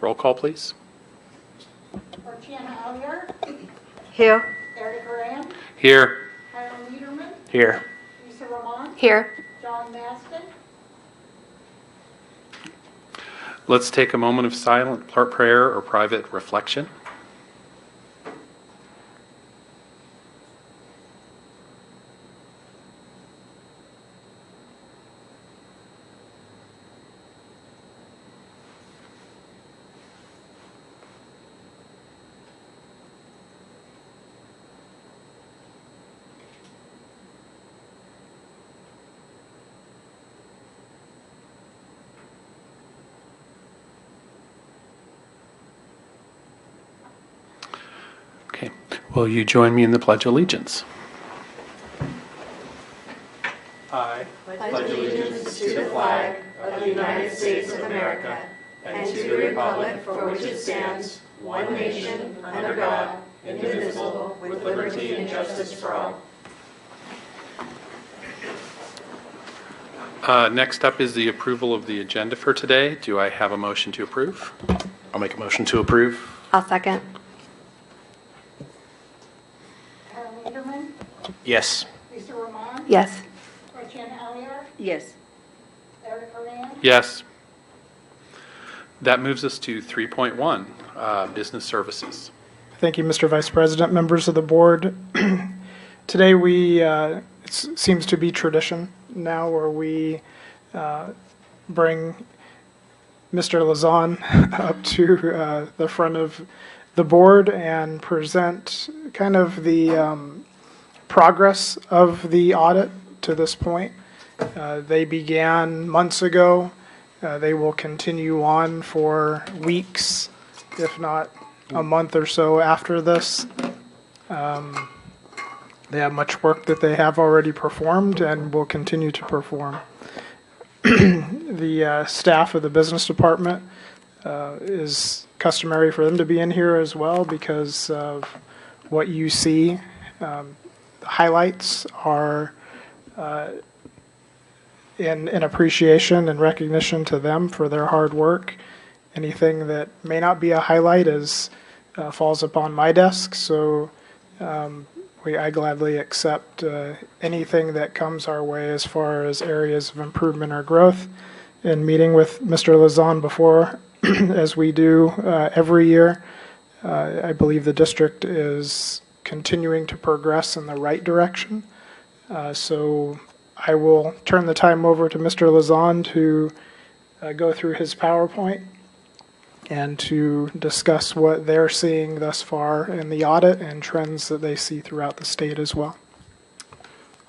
Roll call, please. Here. Eric Graham, Here. Hiram Lederman, Here. Lisa Roman, Here. John Maston. Let's take a moment of silent prayer or private reflection. Okay. Will you join me in the Pledge of Allegiance? I Pledge allegiance to the flag of the United States of America and to the republic for which it stands, one nation, under God, indivisible, with liberty and justice for all. Next up is the approval of the agenda for today. Do I have a motion to approve? I'll make a motion to approve. I'll second. Hiram Lederman, Yes. Lisa Roman, Yes. Roxanne Alliar, Yes. Eric Graham, Yes. That moves us to 3.1, business services. Thank you, Mr. Vice President, members of the board. Today it seems to be tradition now where we bring Mr. Lazan up to the front of the board and present kind of the progress of the audit to this point. They began months ago. They will continue on for weeks, if not a month or so after this. They have much work that they have already performed and will continue to perform. The staff of the business department is customary for them to be in here as well because of what you see. The highlights are in appreciation and recognition to them for their hard work. Anything that may not be a highlight falls upon my desk, so I gladly accept anything that comes our way as far as areas of improvement or growth. In meeting with Mr. Lazan before, as we do every year, I believe the district is continuing to progress in the right direction. So I will turn the time over to Mr. Lazan to go through his PowerPoint and to discuss what they're seeing thus far in the audit and trends that they see throughout the state as well.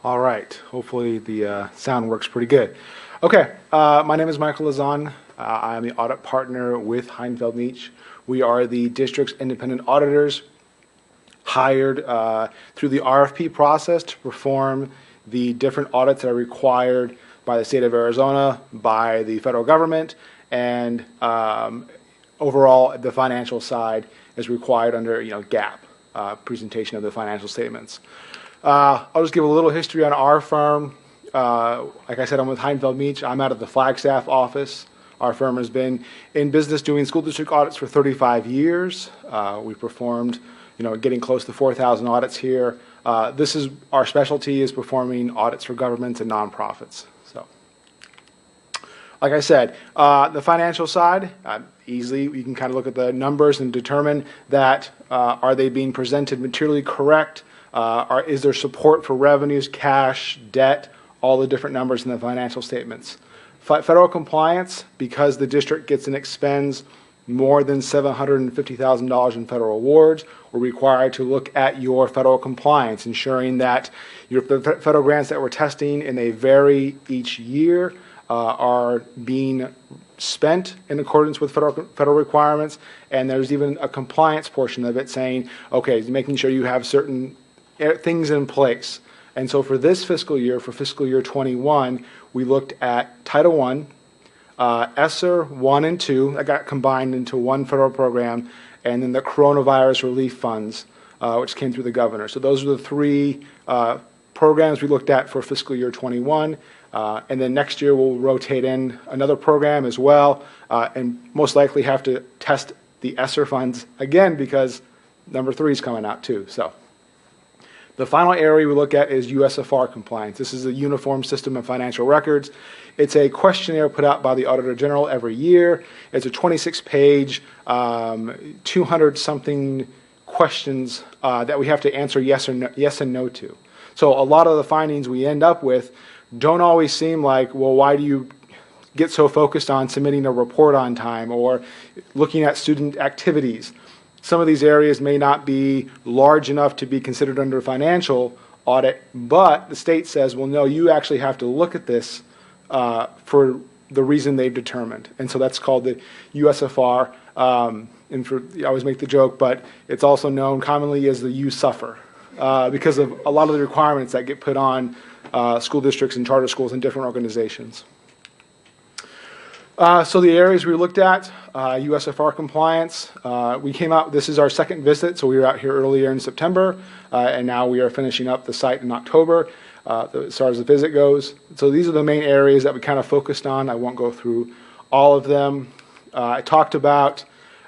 All right. Hopefully the sound works pretty good. Okay. My name is Michael Lazan. I'm the audit partner with Heinfeld Meach. We are the district's independent auditors hired through the RFP process to perform the different audits that are required by the state of Arizona, by the federal government, and overall, the financial side is required under GAAP, presentation of the financial statements. I'll just give a little history on our firm. Like I said, I'm with Heinfeld Meach. I'm out of the Flagstaff office. Our firm has been in business doing school district audits for 35 years. We've performed, getting close to 4,000 audits here. This is our specialty, is performing audits for governments and nonprofits. So, like I said, the financial side, easily you can kind of look at the numbers and determine that are they being presented materially correct? Is there support for revenues, cash, debt, all the different numbers in the financial statements? Federal compliance, because the district gets and expends more than $750,000 in federal awards, we're required to look at your federal compliance, ensuring that the federal grants that we're testing, and they vary each year, are being spent in accordance with federal requirements, and there's even a compliance portion of it saying, okay, making sure you have certain things in place. And so for this fiscal year, for fiscal year 21, we looked at Title I, ESSER 1 and 2, that got combined into one federal program, and then the coronavirus relief funds, which came through the governor. So those are the three programs we looked at for fiscal year 21. And then next year, we'll rotate in another program as well, and most likely have to test the ESSER funds again because number 3 is coming out too. So the final area we look at is USFR compliance. This is a Uniform System of Financial Records. It's a questionnaire put out by the Auditor General every year. It's a 26-page, 200-something questions that we have to answer yes and no to. So a lot of the findings we end up with don't always seem like, well, why do you get so focused on submitting a report on time or looking at student activities? Some of these areas may not be large enough to be considered under financial audit, but the state says, well, no, you actually have to look at this for the reason they've determined. And so that's called the USFR. And I always make the joke, but it's also known commonly as the Usfr because of a lot of the requirements that get put on school districts and charter schools and different organizations. So the areas we looked at, USFR compliance, we came out, this is our second visit, so we were out here earlier in September, and now we are finishing up the site in October, as far as the visit goes. So these are the main areas that we kind of focused on. I won't go through all of them. I talked about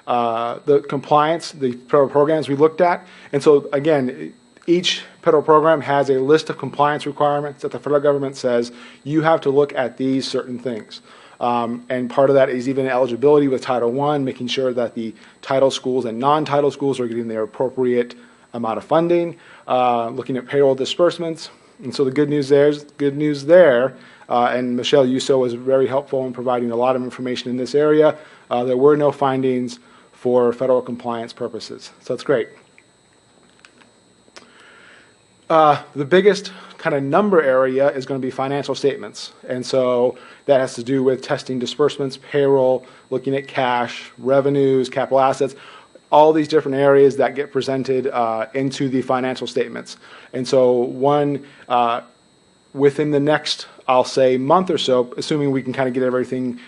the compliance, the federal programs we looked at, and so again, each federal program has a list of compliance requirements that the federal government says you have to look at these certain things. And part of that is even eligibility with Title I, making sure that the title schools and non-title schools are getting their appropriate amount of funding, looking at payroll disbursements. And so the good news there, and Michelle Yuso was very helpful in providing a lot of information in this area. There were no findings for federal compliance purposes. So that's great. The biggest kind of number area is going to be financial statements. And so that has to do with testing disbursements, payroll, looking at cash, revenues, capital assets, all these different areas that get presented into the financial statements. And so within the next, I'll say, month or so, assuming we can kind of get everything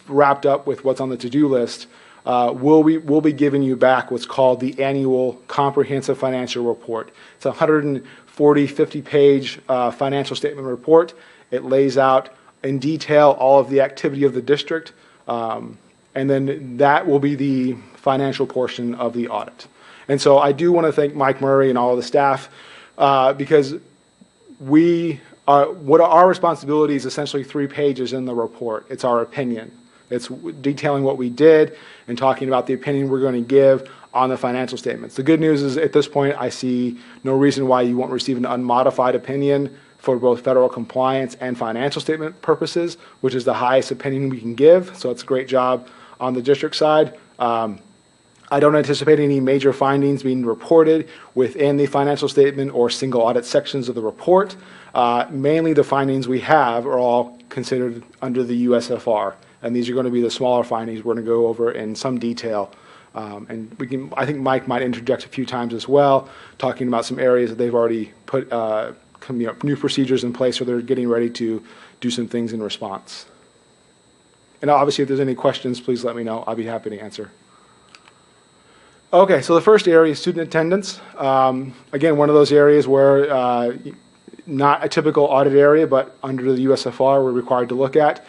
wrapped up with what's on the to-do list, we'll be giving you back what's called the annual comprehensive financial report. It's a 50-page financial statement report. It lays out in detail all of the activity of the district, and then that will be the financial portion of the audit. And so I do want to thank Mike Murray and all of the staff because what our responsibility is essentially 3 pages in the report. It's our opinion. It's detailing what we did and talking about the opinion we're going to give on the financial statements. The good news is at this point, I see no reason why you won't receive an unmodified opinion for both federal compliance and financial statement purposes, which is the highest opinion we can give. So it's a great job on the district side. I don't anticipate any major findings being reported within the financial statement or single audit sections of the report. Mainly the findings we have are all considered under the USFR. And these are going to be the smaller findings we're going to go over in some detail. And I think Mike might interject a few times as well, talking about some areas that they've already put new procedures in place, or they're getting ready to do some things in response. And obviously, if there's any questions, please let me know. I'll be happy to answer. Okay, so the first area is student attendance. Again, one of those areas where not a typical audit area, but under the USFR, we're required to look at.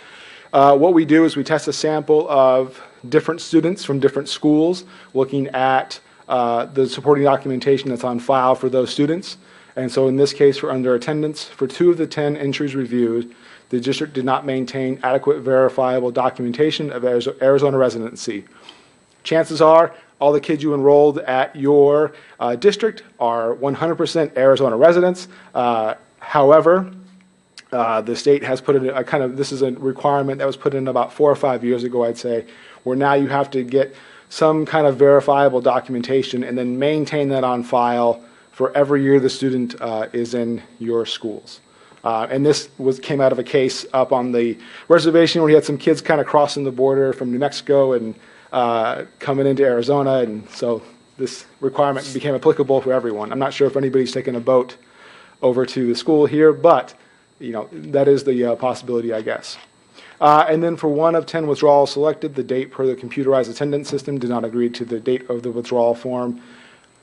What we do is we test a sample of different students from different schools, looking at the supporting documentation that's on file for those students. And so in this case, for under attendance, for 2 of the 10 entries reviewed, the district did not maintain adequate verifiable documentation of Arizona residency. Chances are all the kids you enrolled at your district are 100% Arizona residents. However, the state has put in this is a requirement that was put in about 4 or 5 years ago, I'd say, where now you have to get some kind of verifiable documentation and then maintain that on file for every year the student is in your schools. And this came out of a case up on the reservation where you had some kids kind of crossing the border from New Mexico and coming into Arizona, and so this requirement became applicable for everyone. I'm not sure if anybody's taken a boat over to the school here, but that is the possibility, I guess. And then for 1 of 10 withdrawals selected, the date per the computerized attendance system did not agree to the date of the withdrawal form.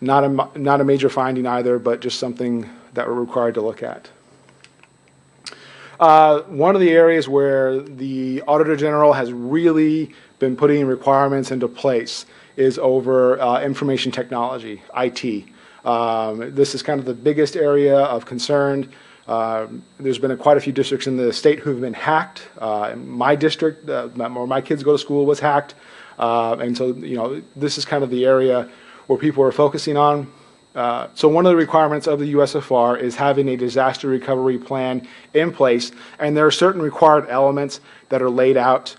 Not a major finding either, but just something that we're required to look at. One of the areas where the Auditor General has really been putting requirements into place is over information technology, IT. This is kind of the biggest area of concern. There's been quite a few districts in the state who've been hacked. My district, where my kids go to school, was hacked. And so, this is kind of the area where people are focusing on. So one of the requirements of the USFR is having a disaster recovery plan in place, and there are certain required elements that are laid out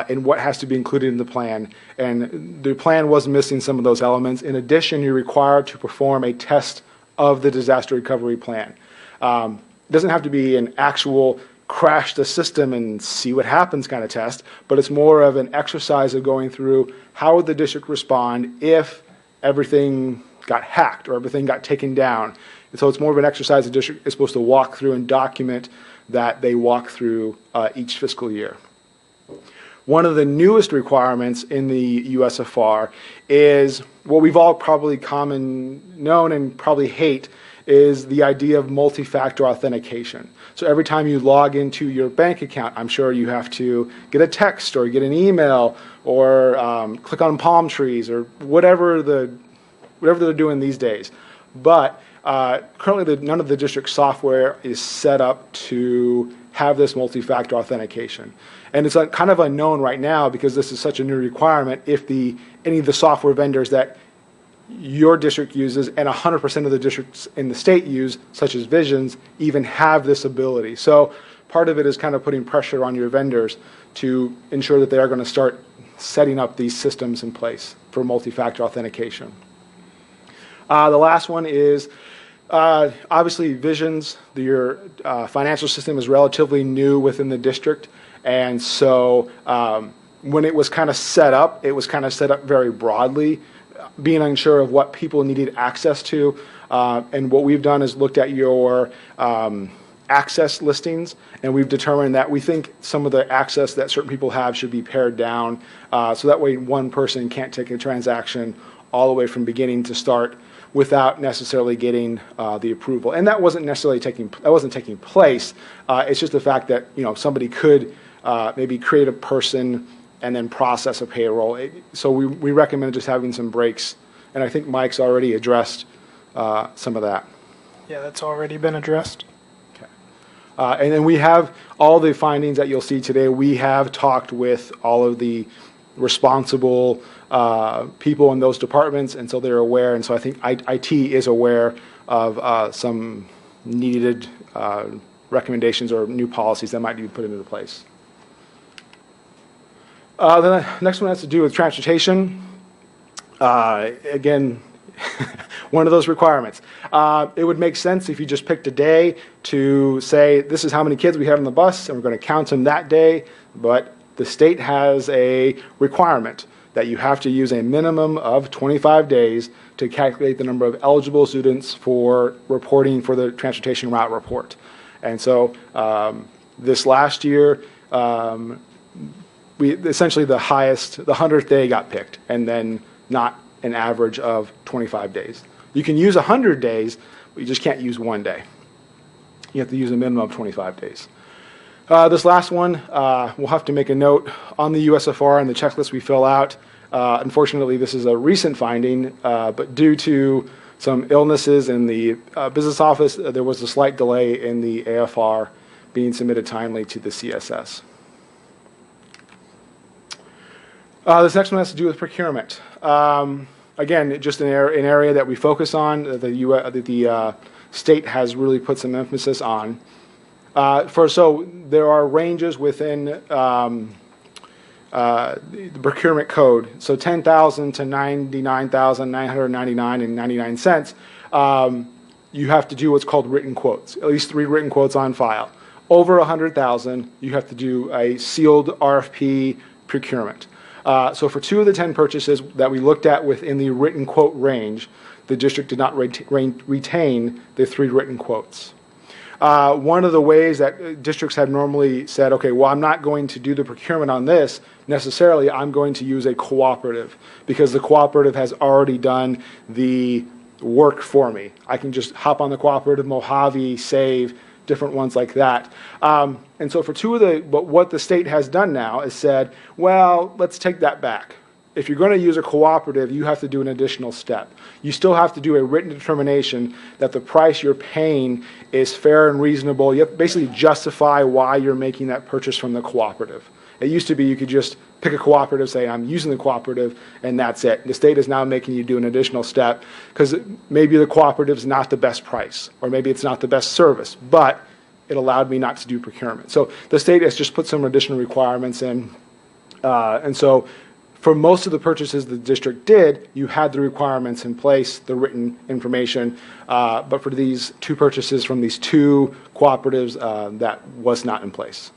in what has to be included in the plan. And the plan was missing some of those elements. In addition, you're required to perform a test of the disaster recovery plan. It doesn't have to be an actual crash the system and see what happens kind of test, but it's more of an exercise of going through how would the district respond if everything got hacked or everything got taken down. And so it's more of an exercise the district is supposed to walk through and document that they walk through each fiscal year. One of the newest requirements in the USFR is what we've all probably known and probably hate is the idea of multi-factor authentication. So every time you log into your bank account, I'm sure you have to get a text or get an email or click on palm trees or whatever they're doing these days. But currently none of the district software is set up to have this multi-factor authentication. And it's kind of unknown right now because this is such a new requirement if any of the software vendors that your district uses and 100% of the districts in the state use, such as Visions, even have this ability. So part of it is kind of putting pressure on your vendors to ensure that they are going to start setting up these systems in place for multi-factor authentication. The last one is obviously Visions. Your financial system is relatively new within the district, and so when it was kind of set up, it was kind of set up very broadly, being unsure of what people needed access to. And what we've done is looked at your access listings, and we've determined that we think some of the access that certain people have should be pared down, so that way one person can't take a transaction all the way from beginning to start without necessarily getting the approval. And that wasn't necessarily taking place. It's just the fact that somebody could maybe create a person and then process a payroll. So we recommend just having some breaks, and I think Mike's already addressed some of that. Yeah, that's already been addressed. Okay. And then we have all the findings that you'll see today. We have talked with all of the responsible people in those departments, and so they're aware, and so I think IT is aware of some needed recommendations or new policies that might be put into place. The next one has to do with transportation. Again, one of those requirements. It would make sense if you just picked a day to say, this is how many kids we have on the bus, and we're going to count them that day, but the state has a requirement that you have to use a minimum of 25 days to calculate the number of eligible students for reporting for the transportation route report. And so this last year, we essentially the 100th day got picked, and then not an average of 25 days. You can use 100 days, but you just can't use one day. You have to use a minimum of 25 days. This last one, we'll have to make a note on the USFR and the checklist we fill out. Unfortunately, this is a recent finding, but due to some illnesses in the business office, there was a slight delay in the AFR being submitted timely to the CSS. This next one has to do with procurement. Again, just an area that we focus on, the state has really put some emphasis on. So there are ranges within the procurement code. So 10,000 to 99,999 cents. You have to do what's called written quotes, at least 3 written quotes on file. Over 100,000, you have to do a sealed RFP procurement. So for 2 of the 10 purchases that we looked at within the written quote range, the district did not retain the 3 written quotes. One of the ways that districts have normally said, okay, well, I'm not going to do the procurement on this necessarily, I'm going to use a cooperative because the cooperative has already done the work for me. I can just hop on the cooperative Mojave, save, different ones like that. And so for two of the, but what the state has done now is said, well, let's take that back. If you're going to use a cooperative, you have to do an additional step. You still have to do a written determination that the price you're paying is fair and reasonable. You have to basically justify why you're making that purchase from the cooperative. It used to be you could just pick a cooperative, say I'm using the cooperative, and that's it. The state is now making you do an additional step because maybe the cooperative is not the best price, or maybe it's not the best service, but it allowed me not to do procurement. So the state has just put some additional requirements in, and so for most of the purchases the district did, you had the requirements in place, the written information, but for these two purchases from these two cooperatives, that was not in place.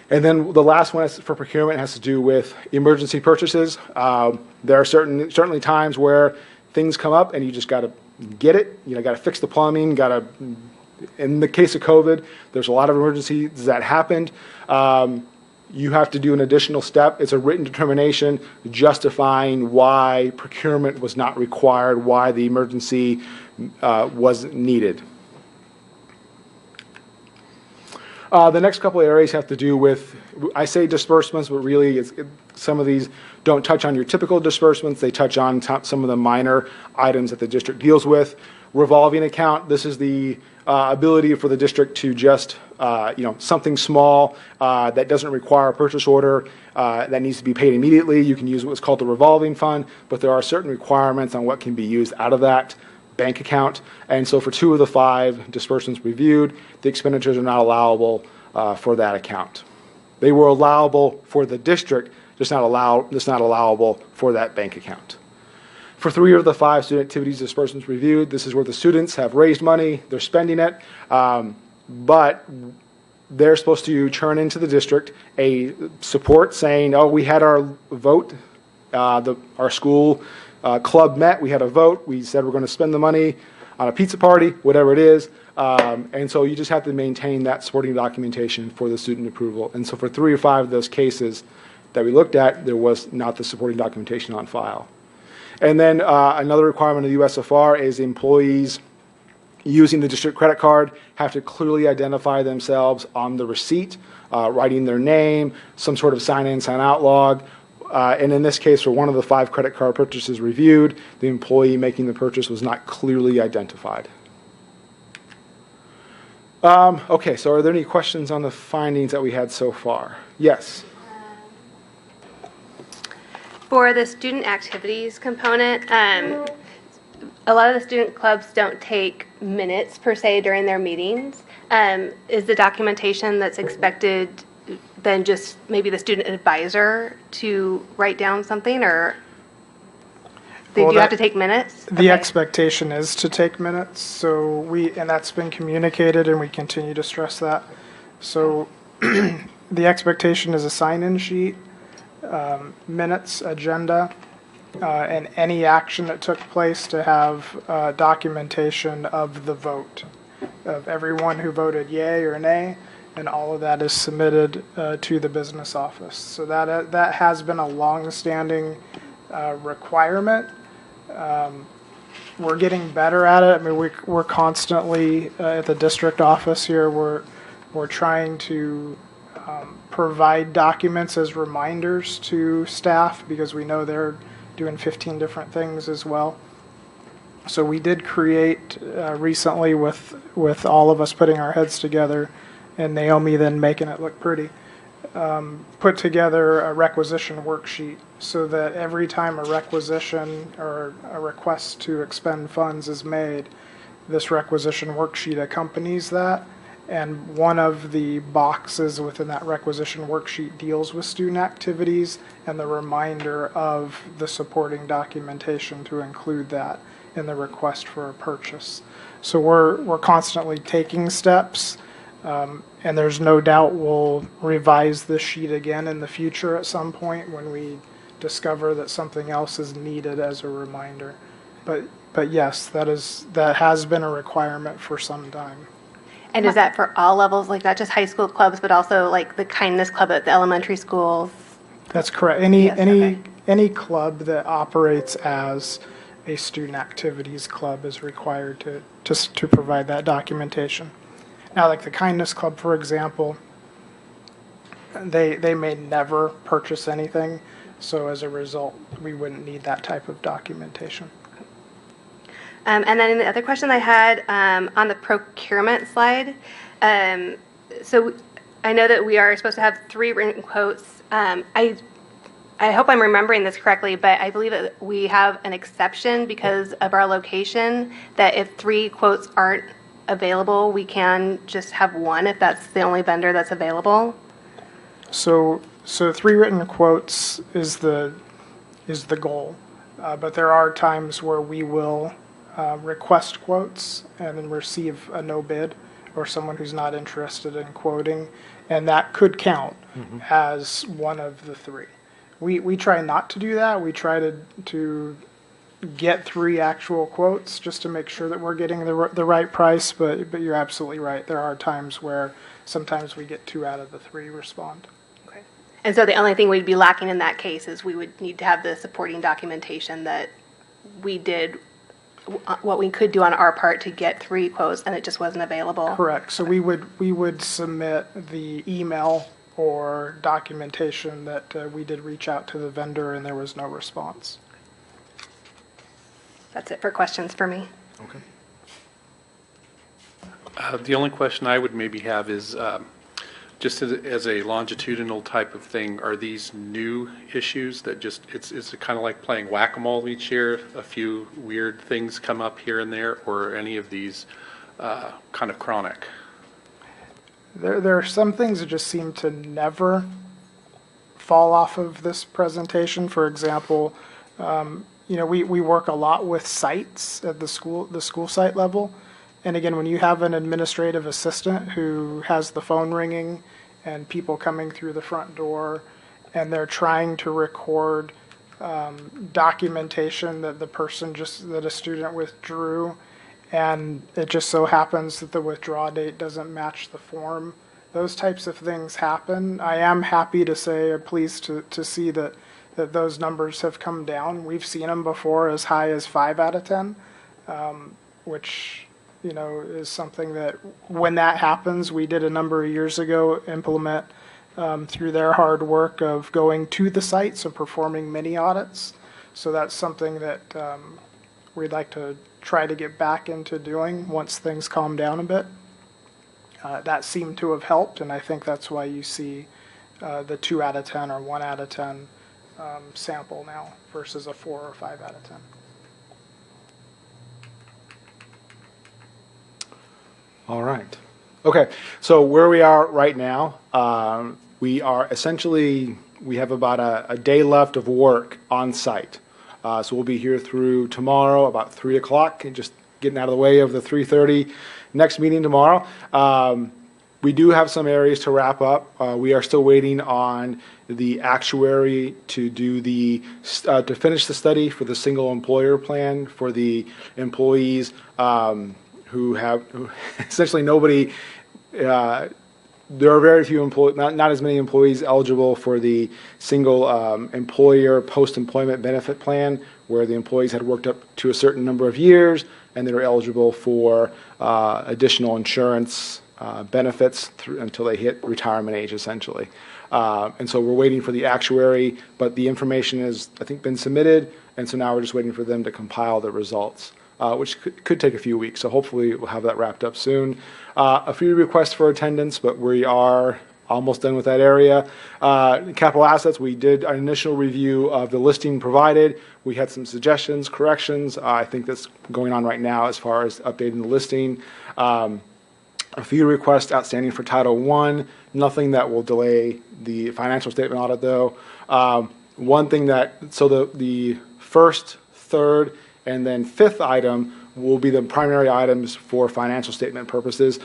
And then the last one for procurement has to do with emergency purchases. There are certainly times where things come up and you just got to get it. You know, got to fix the plumbing. In the case of COVID, there's a lot of emergencies that happened. You have to do an additional step. It's a written determination justifying why procurement was not required, why the emergency was needed. The next couple of areas have to do with, I say disbursements, but really some of these don't touch on your typical disbursements. They touch on some of the minor items that the district deals with. Revolving account, this is the ability for the district to just, something small that doesn't require a purchase order that needs to be paid immediately. You can use what's called the revolving fund, but there are certain requirements on what can be used out of that bank account. And so for 2 of the 5 disbursements reviewed, the expenditures are not allowable for that account. They were allowable for the district, just not allowable for that bank account. For 3 of the 5 student activities disbursements reviewed, this is where the students have raised money, they're spending it, but they're supposed to turn into the district a support saying, oh, we had our vote, our school club met, we had a vote, we said we're going to spend the money on a pizza party, whatever it is, and so you just have to maintain that supporting documentation for the student approval. And so for 3 or 5 of those cases that we looked at, there was not the supporting documentation on file. And then another requirement of the USFR is employees using the district credit card have to clearly identify themselves on the receipt, writing their name, some sort of sign-in, sign-out log. And in this case, for 1 of the 5 credit card purchases reviewed, the employee making the purchase was not clearly identified. Okay, so are there any questions on the findings that we had so far? Yes. For the student activities component, a lot of the student clubs don't take minutes per se during their meetings. Is the documentation that's expected then just maybe the student advisor to write down something, or do you have to take minutes? The expectation is to take minutes, so and that's been communicated, and we continue to stress that. So the expectation is a sign-in sheet, minutes, agenda, and any action that took place to have documentation of the vote, of everyone who voted yay or nay, and all of that is submitted to the business office. So that has been a long-standing requirement. We're getting better at it. I mean, we're constantly at the district office here. We're trying to provide documents as reminders to staff because we know they're doing 15 different things as well. So we did create recently with all of us putting our heads together, and Naomi then making it look pretty, put together a requisition worksheet so that every time a requisition or a request to expend funds is made, this requisition worksheet accompanies that. And one of the boxes within that requisition worksheet deals with student activities and the reminder of the supporting documentation to include that in the request for a purchase. So we're constantly taking steps, and there's no doubt we'll revise this sheet again in the future at some point when we discover that something else is needed as a reminder. But yes, that has been a requirement for some time. And is that for all levels, like not just high school clubs, but also like the kindness club at the elementary schools? That's correct. Yes, okay. Any club that operates as a student activities club is required to provide that documentation. Now, like the Kindness Club, for example, they may never purchase anything, so as a result, we wouldn't need that type of documentation. And then the other question I had on the procurement slide, so I know that we are supposed to have 3 written quotes. I hope I'm remembering this correctly, but I believe that we have an exception because of our location, that if 3 quotes aren't available, we can just have 1 if that's the only vendor that's available. So 3 written quotes is the goal, but there are times where we will request quotes and then receive a no bid or someone who's not interested in quoting, and that could count as one of the 3. We try not to do that. We try to get 3 actual quotes just to make sure that we're getting the right price, but you're absolutely right. There are times where sometimes we get 2 out of the 3 respond. Okay. And so the only thing we'd be lacking in that case is we would need to have the supporting documentation that we did what we could do on our part to get 3 quotes and it just wasn't available. Correct. So we would submit the email or documentation that we did reach out to the vendor and there was no response. That's it for questions for me. Okay. The only question I would maybe have is, just as a longitudinal type of thing, are these new issues that just, it's kind of like playing whack-a-mole each year? A few weird things come up here and there, or are any of these kind of chronic? There are some things that just seem to never fall off of this presentation. For example, we work a lot with sites at the school site level. And again, when you have an administrative assistant who has the phone ringing and people coming through the front door and they're trying to record documentation that that a student withdrew, and it just so happens that the withdrawal date doesn't match the form. Those types of things happen. I am happy to say, or pleased to see that those numbers have come down. We've seen them before as high as 5 out of 10, which is something that when that happens, we did a number of years ago implement through their hard work of going to the sites and performing mini audits. So that's something that we'd like to try to get back into doing once things calm down a bit. That seemed to have helped, and I think that's why you see the 2 out of 10 or 1 out of 10 sample now versus a 4 or 5 out of 10. All right. Okay. So where we are right now, we have about a day left of work on site. So we'll be here through tomorrow about 3 o'clock, and just getting out of the way of the 3:30 next meeting tomorrow. We do have some areas to wrap up. We are still waiting on the actuary to do to finish the study for the single employer plan for the employees who essentially nobody. There are very few employees, not as many employees eligible for the single employer post-employment benefit plan, where the employees had worked up to a certain number of years and they were eligible for additional insurance benefits until they hit retirement age, essentially. And so we're waiting for the actuary, but the information has, I think, been submitted, and so now we're just waiting for them to compile the results, which could take a few weeks. So hopefully we'll have that wrapped up soon. A few requests for attendance, but we are almost done with that area. Capital assets, we did an initial review of the listing provided. We had some suggestions, corrections. I think that's going on right now as far as updating the listing. A few requests outstanding for Title I, nothing that will delay the financial statement audit though. One thing so the first, third, and then 5th item will be the primary items for financial statement purposes.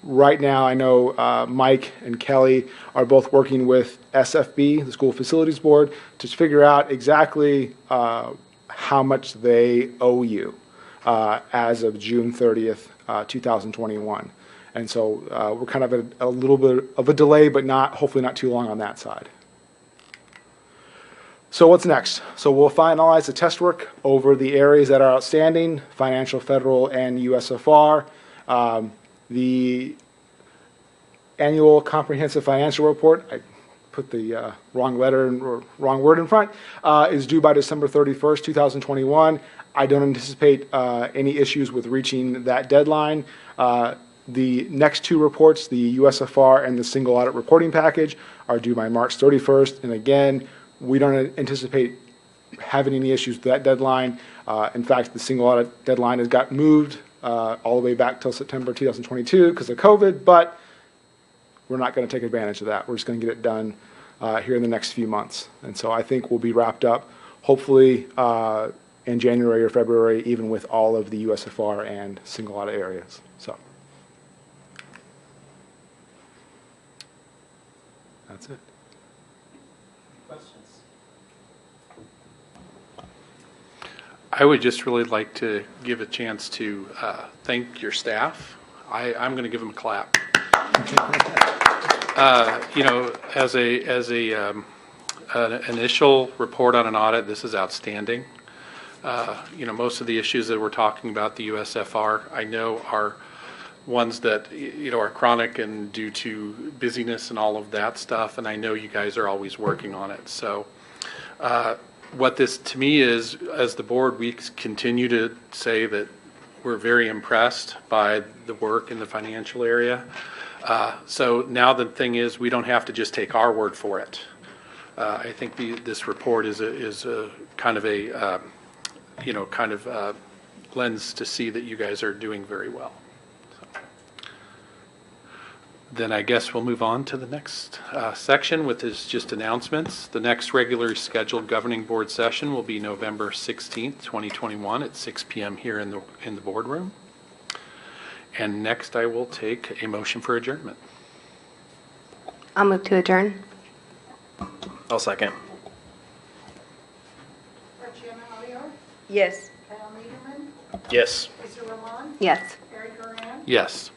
Right now, I know Mike and Kelly are both working with SFB, the School Facilities Board, to figure out exactly how much they owe you as of June 30th, 2021. And so we're kind of at a little bit of a delay, but hopefully not too long on that side. So what's next? So we'll finalize the test work over the areas that are outstanding, financial, federal, and USFR. The annual comprehensive financial report, I put the wrong letter or wrong word in front, is due by December 31st, 2021. I don't anticipate any issues with reaching that deadline. The next two reports, the USFR and the single audit reporting package, are due by March 31st. And again, we don't anticipate having any issues with that deadline. In fact, the single audit deadline has got moved all the way back till September 2022 because of COVID, but we're not going to take advantage of that. We're just going to get it done here in the next few months. And so I think we'll be wrapped up, hopefully, in January or February, even with all of the USFR and single audit areas. So that's it. Questions? I would just really like to give a chance to thank your staff. I'm going to give them a clap. As an initial report on an audit, this is outstanding. Most of the issues that we're talking about, the USFR, I know are ones that, are chronic and due to busyness and all of that stuff, and I know you guys are always working on it. So what this to me is, as the board, we continue to say that we're very impressed by the work in the financial area. So now the thing is, we don't have to just take our word for it. I think this report is a kind of a lens to see that you guys are doing very well. So. Then I guess we'll move on to the next section, which is just announcements. The next regularly scheduled governing board session will be November 16th, 2021 at 6 p.m. here in the boardroom. And next I will take a motion for adjournment. I'll move to adjourn. I'll second. Fortuna Aliyar, Yes. Kyle Niederman, Yes. Lisa Roman, Yes. Eric Duran, Yes.